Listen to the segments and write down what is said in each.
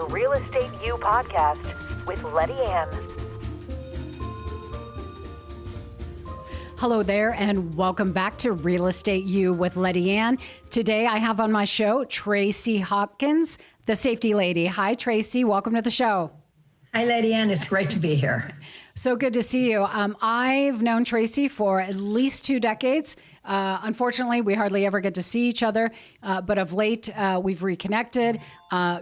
the Real Estate U podcast with Lettiann. Hello there, and welcome back to Real Estate U with Lettiann. Today I have on my show Tracey Hawkins, the safety lady. Hi, Tracy. Welcome to the show. Hi, Lettiann. It's great to be here. So good to see you. I've known Tracy for at least 2 decades. Unfortunately, we hardly ever get to see each other, but of late, we've reconnected.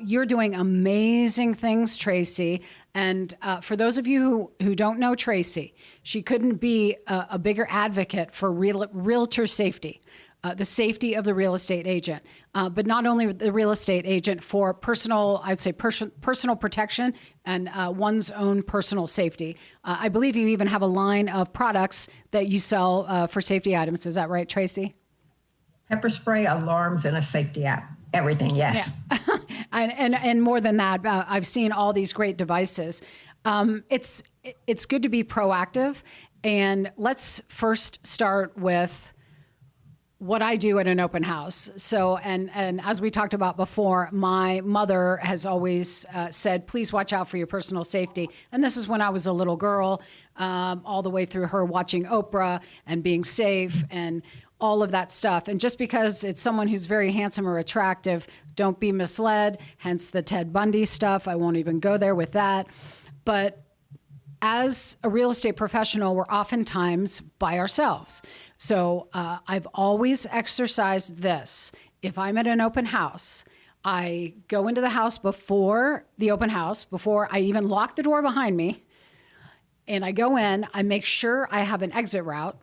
You're doing amazing things, Tracy. And for those of you who don't know Tracy, she couldn't be a bigger advocate for realtor safety. The safety of the real estate agent, but not only the real estate agent for personal, I'd say personal protection and one's own personal safety. I believe you even have a line of products that you sell for safety items. Is that right, Tracy? Pepper spray, alarms, and a safety app. Everything, yes. Yeah. and more than that, I've seen all these great devices. It's good to be proactive, and let's first start with what I do at an open house. So, and as we talked about before, my mother has always said, please watch out for your personal safety. And this is when I was a little girl, all the way through her watching Oprah and being safe and all of that stuff. And just because it's someone who's very handsome or attractive, don't be misled, hence the Ted Bundy stuff. I won't even go there with that. But as a real estate professional, we're oftentimes by ourselves. So I've always exercised this. If I'm at an open house, I go into the house before the open house, before I even lock the door behind me, and I go in, I make sure I have an exit route.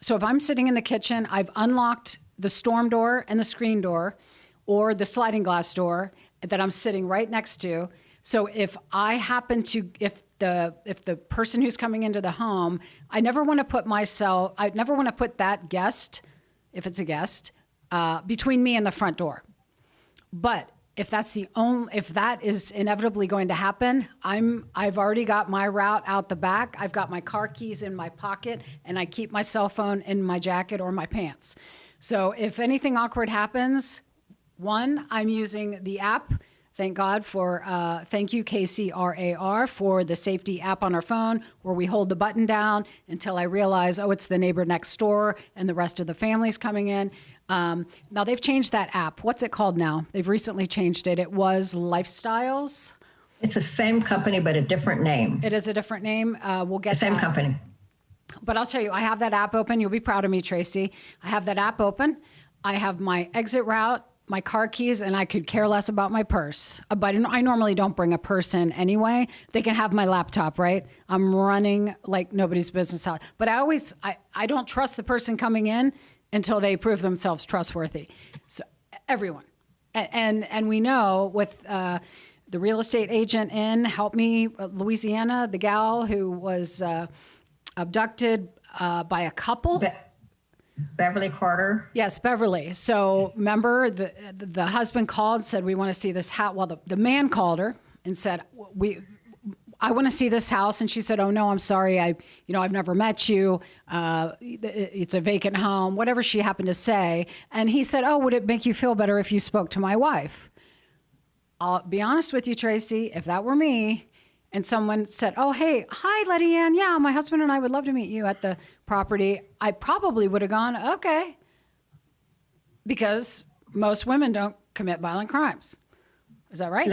So if I'm sitting in the kitchen, I've unlocked the storm door and the screen door or the sliding glass door that I'm sitting right next to. So if I happen to, if the person who's coming into the home, I never want to put that guest, if it's a guest, between me and the front door. But if that is inevitably going to happen, I've already got my route out the back. I've got my car keys in my pocket, and I keep my cell phone in my jacket or my pants. So if anything awkward happens, one, I'm using the app. Thank God for, thank you, KCRAR, for the safety app on our phone where we hold the button down until I realize, oh, it's the neighbor next door and the rest of the family's coming in. Now, they've changed that app. What's it called now? They've recently changed it. It was Lifestyles. It's the same company, but a different name. It is a different name. We'll get the same that. Company. But I'll tell you, I have that app open. You'll be proud of me, Tracy. I have that app open. I have my exit route, my car keys, and I could care less about my purse. But I normally don't bring a purse in anyway. They can have my laptop, right? I'm running like nobody's business out. But I don't trust the person coming in until they prove themselves trustworthy. So everyone. And we know with the real estate agent in, help me, Louisiana, the gal who was abducted by a couple. Beverly Carter. Yes, Beverly. So remember, the husband called and said, we want to see this house. Well, the man called her and said, I want to see this house. And she said, oh, no, I'm sorry. I've never met you. It's a vacant home, whatever she happened to say. And he said, oh, would it make you feel better if you spoke to my wife? I'll be honest with you, Tracy, if that were me, and someone said, oh, hey, hi, Lettiann. Yeah, my husband and I would love to meet you at the property. I probably would have gone, okay. Because most women don't commit violent crimes. Is that right?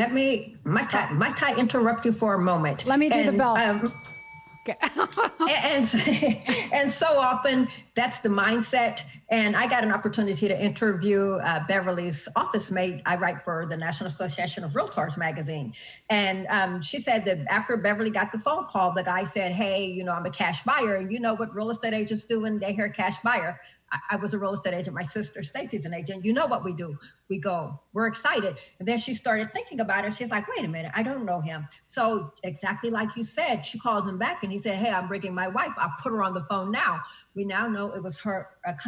Might I interrupt you for a moment? Let me do the bell. Okay. and so often that's the mindset. And I got an opportunity to interview Beverly's office mate. I write for the National Association of Realtors magazine. And she said that after Beverly got the phone call, the guy said, hey, I'm a cash buyer. And you know what real estate agents do when they hear cash buyer? I was a real estate agent. My sister, Stacy's an agent. You know what we do. We go, we're excited. And then she started thinking about it. She's like, wait a minute, I don't know him. So exactly like you said, she called him back and he said, hey, I'm bringing my wife. I'll put her on the phone now. We now know it was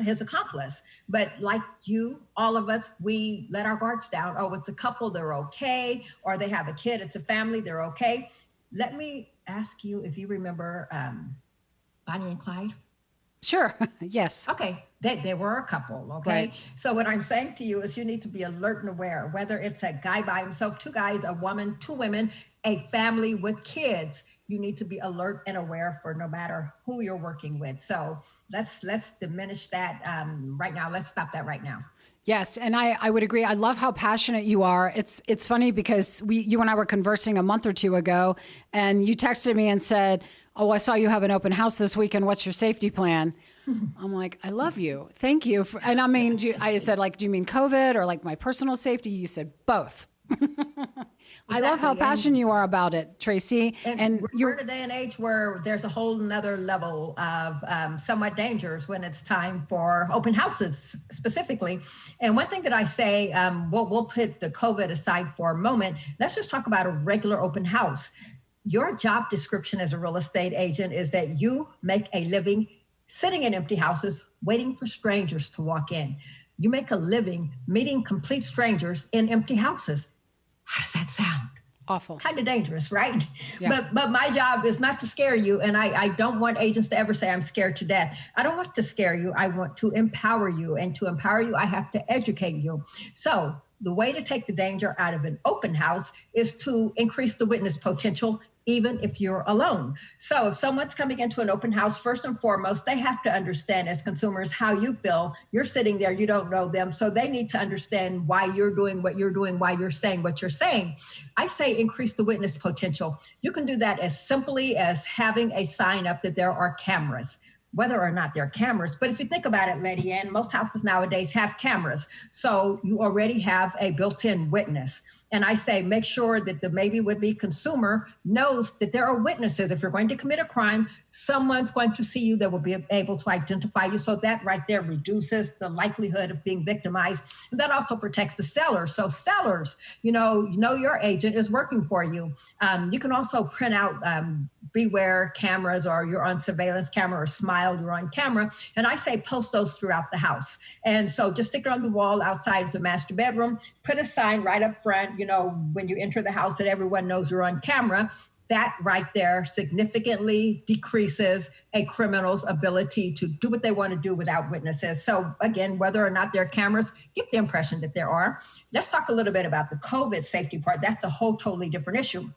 his accomplice. But like you, all of us, we let our guards down. Oh, it's a couple, they're okay. Or they have a kid, it's a family, they're okay. Let me ask you if you remember Bonnie and Clyde. Sure. Yes. Okay, there were a couple, okay? Right. So what I'm saying to you is you need to be alert and aware, whether it's a guy by himself, two guys, a woman, two women, a family with kids, you need to be alert and aware for no matter who you're working with. So let's diminish that right now. Let's stop that right now. Yes, and I would agree. I love how passionate you are. It's funny because you and I were conversing a month or two ago, and you texted me and said, "Oh, I saw you have an open house this weekend. What's your safety plan?" I'm like, "I love you. Thank you." And I mean, I said, like, "Do you mean COVID or like my personal safety?" You said both. I love how passionate you are about it, Tracy. And we're in a day and age where there's a whole nother level of somewhat dangers when it's time for open houses specifically. And one thing that I say, we'll put the COVID aside for a moment. Let's just talk about a regular open house. Your job description as a real estate agent is that you make a living sitting in empty houses, waiting for strangers to walk in. You make a living meeting complete strangers in empty houses. How does that sound? Awful. Kind of dangerous, right? Yeah. But my job is not to scare you. And I don't want agents to ever say I'm scared to death. I don't want to scare you. I want to empower you. And to empower you, I have to educate you. So the way to take the danger out of an open house is to increase the witness potential, even if you're alone. So if someone's coming into an open house, first and foremost, they have to understand as consumers how you feel. You're sitting there, you don't know them. So they need to understand why you're doing what you're doing, why you're saying what you're saying. I say increase the witness potential. You can do that as simply as having a sign up that there are cameras, whether or not they're cameras. But if you think about it, Lettiann, most houses nowadays have cameras. So you already have a built-in witness. And I say, make sure that the maybe would-be consumer knows that there are witnesses. If you're going to commit a crime, someone's going to see you that will be able to identify you. So that right there reduces the likelihood of being victimized. And that also protects the seller. So sellers, you know your agent is working for you. You can also print out beware cameras, or you're on surveillance camera, or smile, you're on camera. And I say post those throughout the house. And so just stick it on the wall outside of the master bedroom, put a sign right up front, when you enter the house that everyone knows you're on camera. That right there significantly decreases a criminal's ability to do what they want to do without witnesses. So again, whether or not there are cameras, give the impression that there are. Let's talk a little bit about the COVID safety part. That's a whole totally different issue.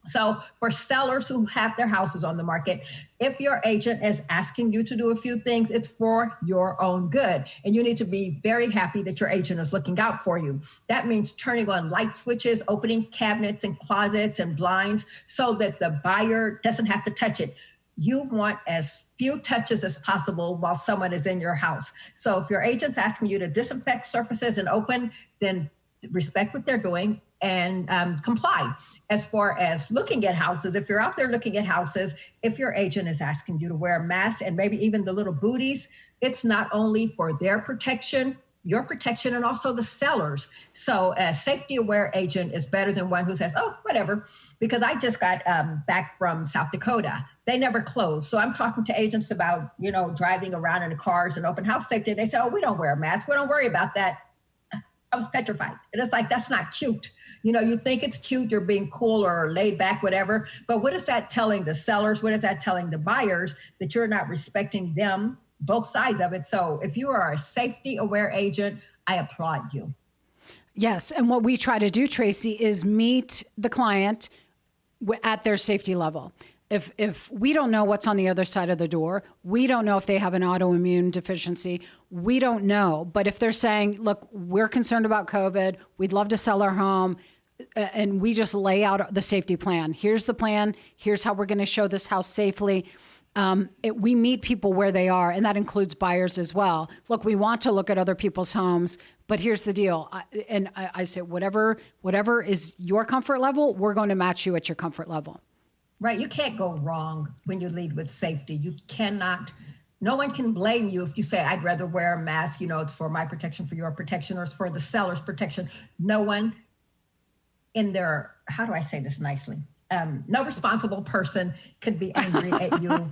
So for sellers who have their houses on the market, if your agent is asking you to do a few things, it's for your own good. And you need to be very happy that your agent is looking out for you. That means turning on light switches, opening cabinets and closets and blinds so that the buyer doesn't have to touch it. You want as few touches as possible while someone is in your house. So if your agent's asking you to disinfect surfaces and open, then respect what they're doing and comply. As far as looking at houses, if you're out there looking at houses, if your agent is asking you to wear a mask and maybe even the little booties, it's not only for their protection, your protection, and also the sellers. So a safety aware agent is better than one who says, oh, whatever, because I just got back from South Dakota. They never closed. So I'm talking to agents about, driving around in the cars and open house safety. They say, oh, we don't wear a mask. We don't worry about that. I was petrified. And it's like, that's not cute. You think it's cute, you're being cool or laid back, whatever. But what is that telling the sellers? What is that telling the buyers? That you're not respecting them, both sides of it. So if you are a safety aware agent, I applaud you. Yes. And what we try to do, Tracy, is meet the client at their safety level. If we don't know what's on the other side of the door, we don't know if they have an autoimmune deficiency, we don't know. But if they're saying, look, we're concerned about COVID, we'd love to sell our home, and we just lay out the safety plan. Here's the plan. Here's how we're going to show this house safely. We meet people where they are, and that includes buyers as well. Look, we want to look at other people's homes, but here's the deal. I say, whatever is your comfort level, we're going to match you at your comfort level. Right. You can't go wrong when you lead with safety. You cannot. No one can blame you if you say, I'd rather wear a mask. It's for my protection, for your protection, or it's for the seller's protection. No one in their, how do I say this nicely? No responsible person could be angry at you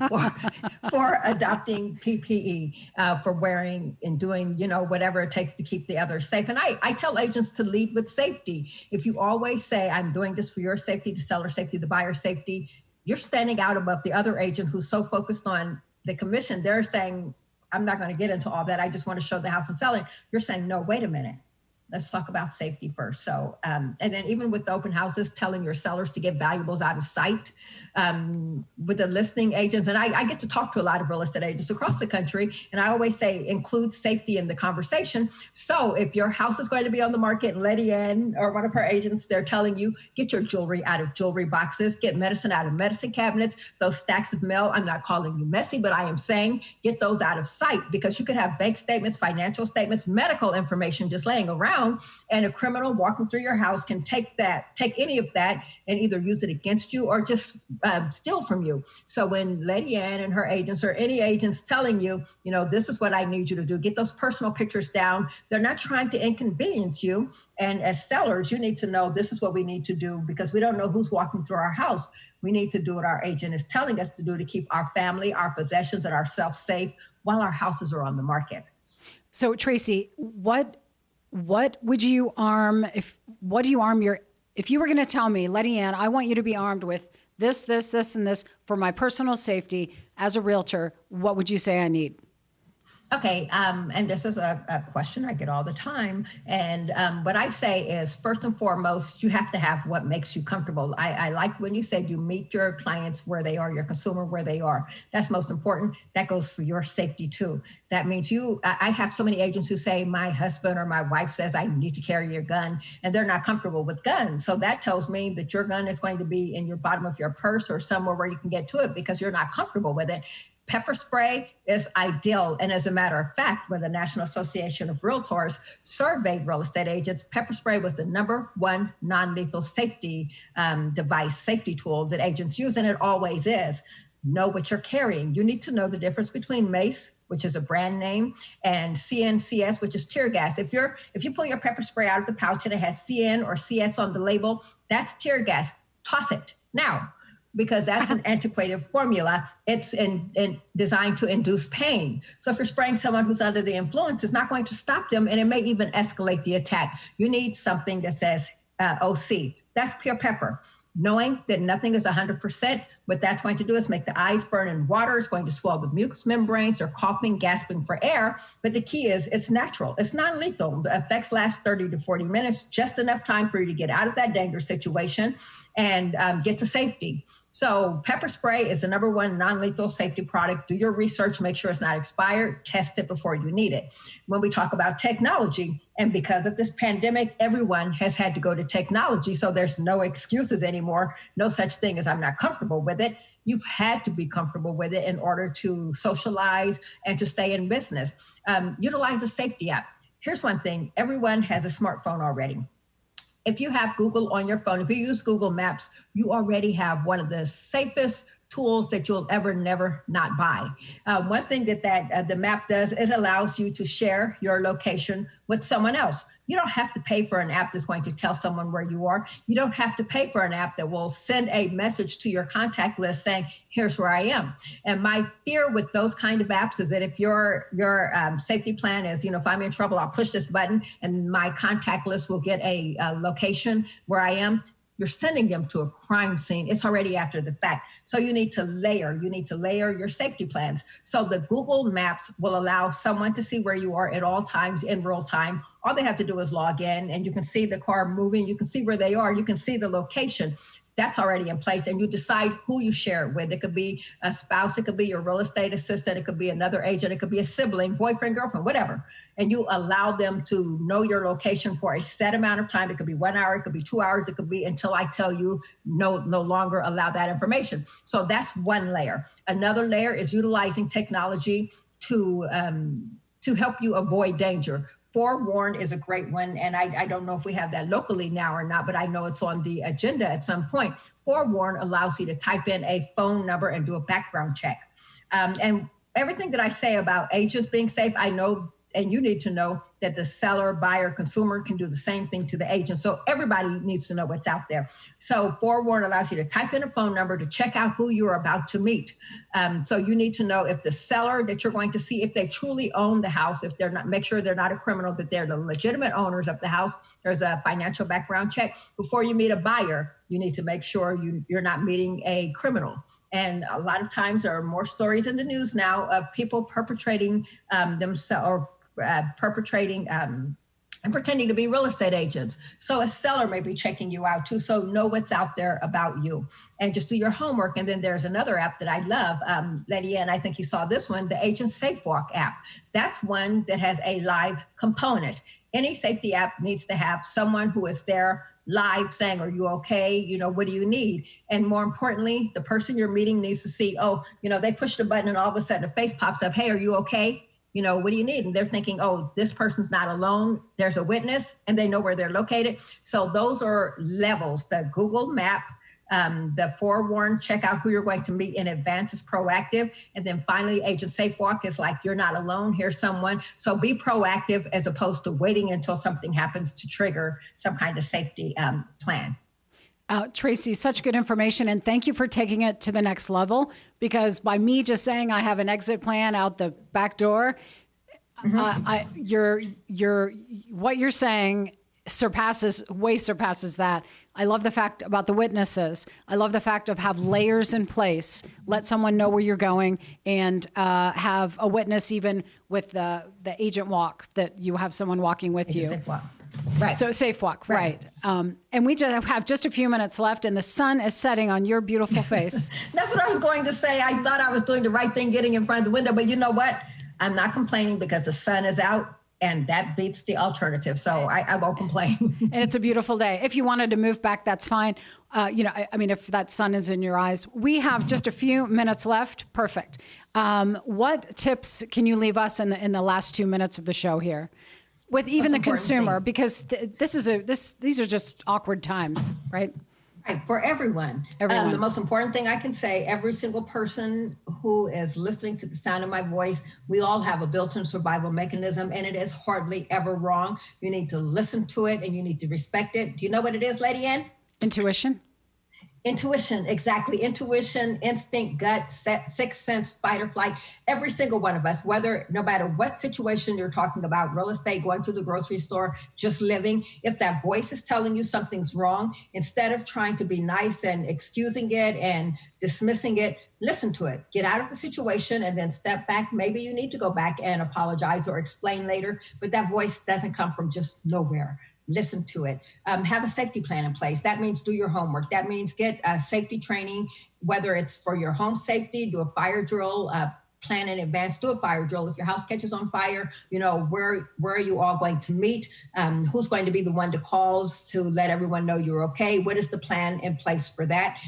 for adopting PPE, for wearing and doing, whatever it takes to keep the others safe. And I tell agents to lead with safety. If you always say, I'm doing this for your safety, the seller safety, the buyer safety, you're standing out above the other agent who's so focused on the commission, they're saying, I'm not going to get into all that. I just want to show the house and sell it. You're saying, no, wait a minute. Let's talk about safety first. So, and then even with the open houses, telling your sellers to get valuables out of sight, with the listing agents. And I get to talk to a lot of real estate agents across the country. And I always say, include safety in the conversation. So if your house is going to be on the market, and Lettiann or one of her agents, they're telling you, get your jewelry out of jewelry boxes, get medicine out of medicine cabinets, those stacks of mail. I'm not calling you messy, but I am saying get those out of sight, because you could have bank statements, financial statements, medical information just laying around. And a criminal walking through your house can take any of that and either use it against you or just steal from you. So when Lettiann and her agents, or any agents telling you, this is what I need you to do, get those personal pictures down. They're not trying to inconvenience you. And as sellers, you need to know this is what we need to do, because we don't know who's walking through our house. We need to do what our agent is telling us to do to keep our family, our possessions, and ourselves safe while our houses are on the market. So Tracy, what would you arm if you were going to tell me, Lettiann, I want you to be armed with this, and this for my personal safety as a realtor, what would you say I need? Okay, and this is a question I get all the time. And what I say is, first and foremost, you have to have what makes you comfortable. I like when you said you meet your clients where they are, your consumer where they are. That's most important. That goes for your safety too. That means I have so many agents who say, my husband or my wife says I need to carry your gun, and they're not comfortable with guns. So that tells me that your gun is going to be in your bottom of your purse or somewhere where you can get to it because you're not comfortable with it. Pepper spray is ideal. And as a matter of fact, when the National Association of Realtors surveyed real estate agents, pepper spray was the #1 non-lethal safety device, safety tool that agents use, and it always is. Know what you're carrying. You need to know the difference between mace, which is a brand name, and CNCS, which is tear gas. If you pull your pepper spray out of the pouch and it has CN or CS on the label, that's tear gas. Toss it now, because that's an antiquated formula. It's designed to induce pain. So if you're spraying someone who's under the influence, it's not going to stop them, and it may even escalate the attack. You need something that says OC. That's pure pepper. Knowing that nothing is 100%, what that's going to do is make the eyes burn in water. It's going to swell the mucous membranes. They're coughing, gasping for air. But the key is it's natural. It's non-lethal. The effects last 30 to 40 minutes, just enough time for you to get out of that dangerous situation and get to safety. So pepper spray is the #1 non-lethal safety product. Do your research, make sure it's not expired, test it before you need it. When we talk about technology, and because of this pandemic, everyone has had to go to technology. So there's no excuses anymore. No such thing as I'm not comfortable with it. You've had to be comfortable with it in order to socialize and to stay in business. Utilize a safety app. Here's one thing. Everyone has a smartphone already. If you have Google on your phone, if you use Google Maps, you already have one of the safest tools that you'll ever, never not buy. One thing that the map does, it allows you to share your location with someone else. You don't have to pay for an app that's going to tell someone where you are. You don't have to pay for an app that will send a message to your contact list saying, here's where I am. And my fear with those kind of apps is that if your safety plan is, if I'm in trouble, I'll push this button and my contact list will get a location where I am. You're sending them to a crime scene. It's already after the fact. So you need to layer your safety plans. So the Google Maps will allow someone to see where you are at all times in real time. All they have to do is log in and you can see the car moving. You can see where they are. You can see the location. That's already in place, and you decide who you share it with. It could be a spouse, it could be your real estate assistant, it could be another agent, it could be a sibling, boyfriend, girlfriend, whatever. And you allow them to know your location for a set amount of time. It could be 1 hour, it could be 2 hours, it could be until I tell you no longer allow that information. So that's one layer. Another layer is utilizing technology to help you avoid danger. Forewarn is a great one, and I don't know if we have that locally now or not, but I know it's on the agenda at some point. Forewarn allows you to type in a phone number and do a background check. And everything that I say about agents being safe, I know, and you need to know that the seller, buyer, consumer can do the same thing to the agent. So everybody needs to know what's out there. So Forewarn allows you to type in a phone number to check out who you're about to meet. So you need to know if the seller that you're going to see, if they truly own the house, if they're not, make sure they're not a criminal, that they're the legitimate owners of the house. There's a financial background check. Before you meet a buyer, you need to make sure you're not meeting a criminal. And a lot of times there are more stories in the news now of people perpetrating themselves or perpetrating and pretending to be real estate agents. So a seller may be checking you out too. So know what's out there about you and just do your homework. And then there's another app that I love, Lettiann, I think you saw this one, the Agent Safe Walk app. That's one that has a live component. Any safety app needs to have someone who is there live saying, are you okay? You know, what do you need? And more importantly, the person you're meeting needs to see, oh, you know, they push the button and all of a sudden a face pops up. Hey, are you okay? You know, what do you need? And they're thinking, oh, this person's not alone. There's a witness and they know where they're located. So those are levels. The Google map, the forewarn, check out who you're going to meet in advance is proactive. And then finally, Agent Safe Walk is like, you're not alone. Here's someone. So be proactive as opposed to waiting until something happens to trigger some kind of safety plan. Tracey, such good information. And thank you for taking it to the next level, because by me just saying I have an exit plan out the back door, what you're saying way surpasses that. I love the fact about the witnesses. I love the fact of have layers in place, let someone know where you're going, and have a witness even with the agent walk, that you have someone walking with you. Safe walk. Right. So safe walk, right. And we just have just a few minutes left, and the sun is setting on your beautiful face. That's what I was going to say. I thought I was doing the right thing getting in front of the window, but you know what? I'm not complaining because the sun is out, and that beats the alternative. So I won't complain. And it's a beautiful day. If you wanted to move back, that's fine. I mean, if that sun is in your eyes, we have just a few minutes left. Perfect. What tips can you leave us in the last 2 minutes of the show here? With even the consumer, because these are just awkward times, right? Right, for everyone. The most important thing I can say, every single person who is listening to the sound of my voice, we all have a built-in survival mechanism, and it is hardly ever wrong. You need to listen to it, and you need to respect it. Do you know what it is, Lettiann? Intuition. Intuition, exactly. Intuition, instinct, gut, sixth sense, fight or flight. Every single one of us, no matter what situation you're talking about, real estate, going to the grocery store, just living, if that voice is telling you something's wrong, instead of trying to be nice and excusing it and dismissing it, listen to it. Get out of the situation and then step back. Maybe you need to go back and apologize or explain later, but that voice doesn't come from just nowhere. Listen to it. Have a safety plan in place. That means do your homework. That means get safety training, whether it's for your home safety, do a fire drill, plan in advance, do a fire drill. If your house catches on fire, you know, where are you all going to meet? Who's going to be the one to call to let everyone know you're okay? What is the plan in place for that?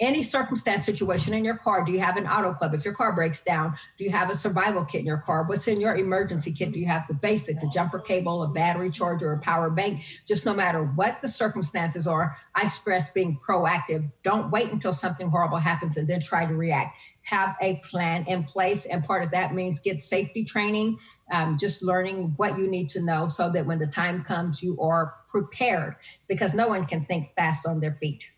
Any circumstance situation in your car, do you have an auto club? If your car breaks down, do you have a survival kit in your car? What's in your emergency kit? Do you have the basics, a jumper cable, a battery charger, a power bank? Just no matter what the circumstances are, I stress being proactive. Don't wait until something horrible happens and then try to react. Have a plan in place. And part of that means get safety training, just learning what you need to know so that when the time comes, you are prepared, because no one can think fast on their feet.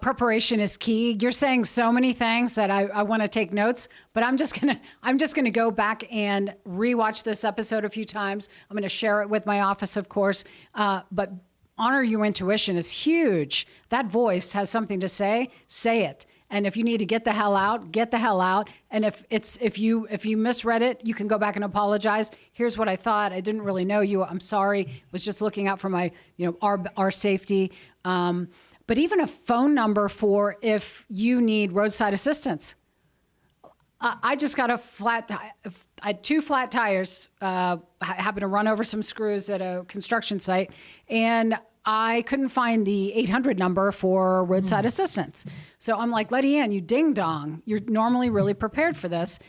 Preparation is key. You're saying so many things that I want to take notes, but I'm just gonna go back and rewatch this episode a few times. I'm gonna share it with my office, of course. But honor your intuition is huge. That voice has something to say it. And if you need to get the hell out, get the hell out. And if you misread it, you can go back and apologize. Here's what I thought. I didn't really know you. I'm sorry. Was just looking out for my, our safety. But even a phone number for if you need roadside assistance. I just got I had 2 flat tires. Happened to run over some screws at a construction site, and I couldn't find the 800 number for roadside assistance. So I'm like, Lettiann, you ding dong. You're normally really prepared for this.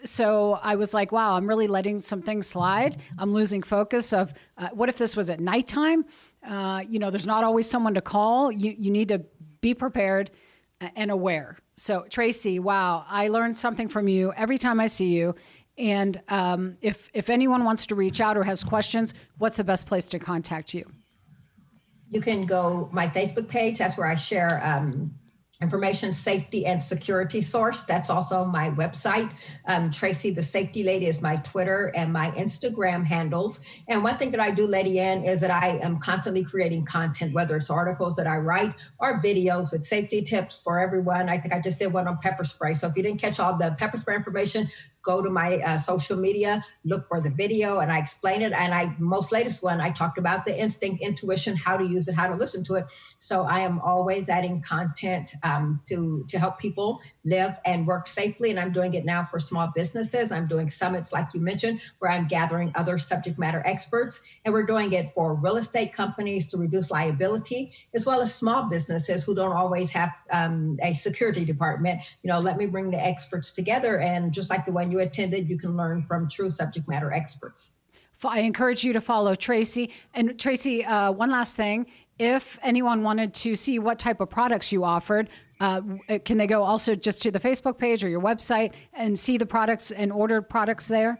So I was like, wow, I'm really letting some things slide. I'm losing focus of what if this was at nighttime? There's not always someone to call. You need to be prepared and aware. So Tracey, wow, I learned something from you every time I see you. And if anyone wants to reach out or has questions, what's the best place to contact you? You can go my Facebook page. That's where I share information safety and security source. That's also my website. Tracy, the safety lady, is my Twitter and my Instagram handles. And one thing that I do, Lettiann, is that I am constantly creating content, whether it's articles that I write or videos with safety tips for everyone. I think I just did one on pepper spray. So if you didn't catch all the pepper spray information, go to my social media, look for the video, and I explain it. And most latest one, I talked about the instinct, intuition, how to use it, how to listen to it. So I am always adding content to help people live and work safely. And I'm doing it now for small businesses. I'm doing summits, like you mentioned, where I'm gathering other subject matter experts. And we're doing it for real estate companies to reduce liability, as well as small businesses who don't always have a security department. Let me bring the experts together. And just like the one you attended, you can learn from true subject matter experts. I encourage you to follow Tracy. And Tracy, one last thing. If anyone wanted to see what type of products you offered, can they go also just to the Facebook page or your website and see the products and order products there?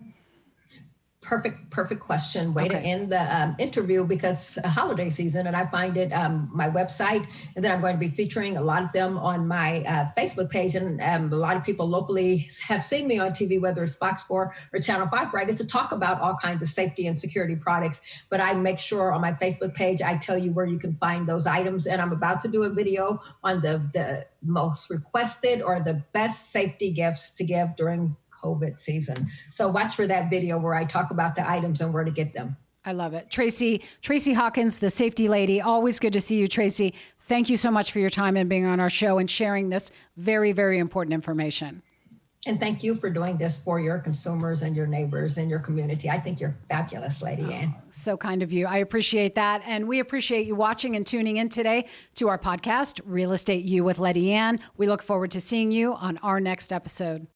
Perfect question. Way to end the interview, because holiday season, and I find it my website, and then I'm going to be featuring a lot of them on my Facebook page. And a lot of people locally have seen me on TV, whether it's Fox 4 or Channel 5, where I get to talk about all kinds of safety and security products. But I make sure on my Facebook page, I tell you where you can find those items. And I'm about to do a video on the most requested or the best safety gifts to give during COVID season. So watch for that video where I talk about the items and where to get them. I love it. Tracey Hawkins, the safety lady. Always good to see you, Tracy. Thank you so much for your time and being on our show and sharing this very, very important information. And thank you for doing this for your consumers and your neighbors and your community. I think you're fabulous, Lettiann. So kind of you. I appreciate that. And we appreciate you watching and tuning in today to our podcast, Real Estate You with Lettiann. We look forward to seeing you on our next episode.